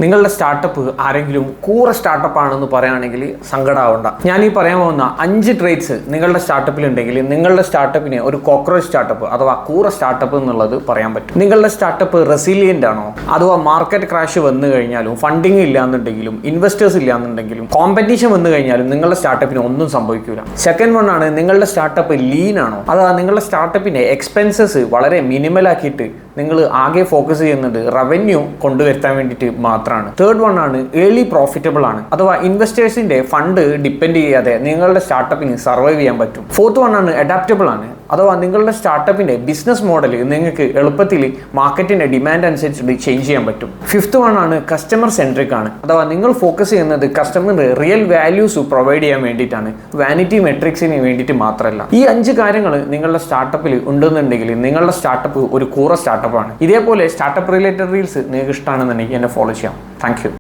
നിങ്ങളുടെ സ്റ്റാർട്ടപ്പ് ആരെങ്കിലും കൂറ സ്റ്റാർട്ടപ്പ് ആണെന്ന് പറയുകയാണെങ്കിൽ സങ്കടമാവണ്ട. ഞാൻ ഈ പറയാൻ പോകുന്ന 5 ട്രേറ്റ്സ് നിങ്ങളുടെ സ്റ്റാർട്ടപ്പിൽ ഉണ്ടെങ്കിൽ നിങ്ങളുടെ സ്റ്റാർട്ടപ്പിനെ ഒരു കോക്രോച്ച് സ്റ്റാർട്ടപ്പ് അഥവാ കൂറ സ്റ്റാർട്ടപ്പ് എന്നുള്ളത് പറയാൻ പറ്റും. നിങ്ങളുടെ സ്റ്റാർട്ടപ്പ് റെസിലിയന്റ് ആണോ, അഥവാ മാർക്കറ്റ് ക്രാഷ് വന്നു കഴിഞ്ഞാലും ഫണ്ടിങ് ഇല്ലാന്നുണ്ടെങ്കിലും ഇൻവെസ്റ്റേഴ്സ് ഇല്ലാന്നുണ്ടെങ്കിലും കോമ്പറ്റീഷൻ വന്നു കഴിഞ്ഞാലും നിങ്ങളുടെ സ്റ്റാർട്ടപ്പിന് ഒന്നും സംഭവിക്കില്ല. സെക്കൻഡ് വൺ ആണ് നിങ്ങളുടെ സ്റ്റാർട്ടപ്പ് ലീൻ ആണോ, അഥവാ നിങ്ങളുടെ സ്റ്റാർട്ടപ്പിന്റെ എക്സ്പെൻസസ് വളരെ മിനിമൽ ആക്കിയിട്ട് നിങ്ങൾ ആകെ ഫോക്കസ് ചെയ്യുന്നത് റവന്യൂ കൊണ്ടുവരുത്താൻ വേണ്ടിയിട്ട് മാത്രമാണ്. തേർഡ് വൺ ആണ് ഏർലി പ്രോഫിറ്റബിൾ ആണ്, അഥവാ ഇൻവെസ്റ്റേഴ്സിന്റെ ഫണ്ട് ഡിപ്പെൻഡ് ചെയ്യാതെ നിങ്ങളുടെ സ്റ്റാർട്ടപ്പിന് സർവൈവ് ചെയ്യാൻ പറ്റും. ഫോർത്ത് വൺ ആണ് അഡാപ്റ്റബിൾ ആണ്, അഥവാ നിങ്ങളുടെ സ്റ്റാർട്ടപ്പിന്റെ ബിസിനസ് മോഡൽ നിങ്ങൾക്ക് എളുപ്പത്തിൽ മാർക്കറ്റിന്റെ ഡിമാൻഡ് അനുസരിച്ച് ചേഞ്ച് ചെയ്യാൻ പറ്റും. ഫിഫ്ത്ത് വൺ ആണ് കസ്റ്റമർ സെൻട്രിക് ആണ്, അഥവാ നിങ്ങൾ ഫോക്കസ് ചെയ്യുന്നത് കസ്റ്റമറിന് റിയൽ വാല്യൂസ് പ്രൊവൈഡ് ചെയ്യാൻ വേണ്ടിയിട്ടാണ്, വാനിറ്റി മെട്രിക്സിന് വേണ്ടിയിട്ട് മാത്രമല്ല. ഈ 5 കാര്യങ്ങൾ നിങ്ങളുടെ സ്റ്റാർട്ടപ്പിൽ ഉണ്ടെന്നുണ്ടെങ്കിൽ നിങ്ങളുടെ സ്റ്റാർട്ടപ്പ് ഒരു കൂറ സ്റ്റാർട്ടപ്പ് ആണ്. ഇതേപോലെ സ്റ്റാർട്ടപ്പ് റിലേറ്റഡ് റീൽസ് നിങ്ങൾക്ക് ഇഷ്ടമാണെന്നുണ്ടെങ്കിൽ എന്നെ ഫോളോ ചെയ്യാം. Thank you.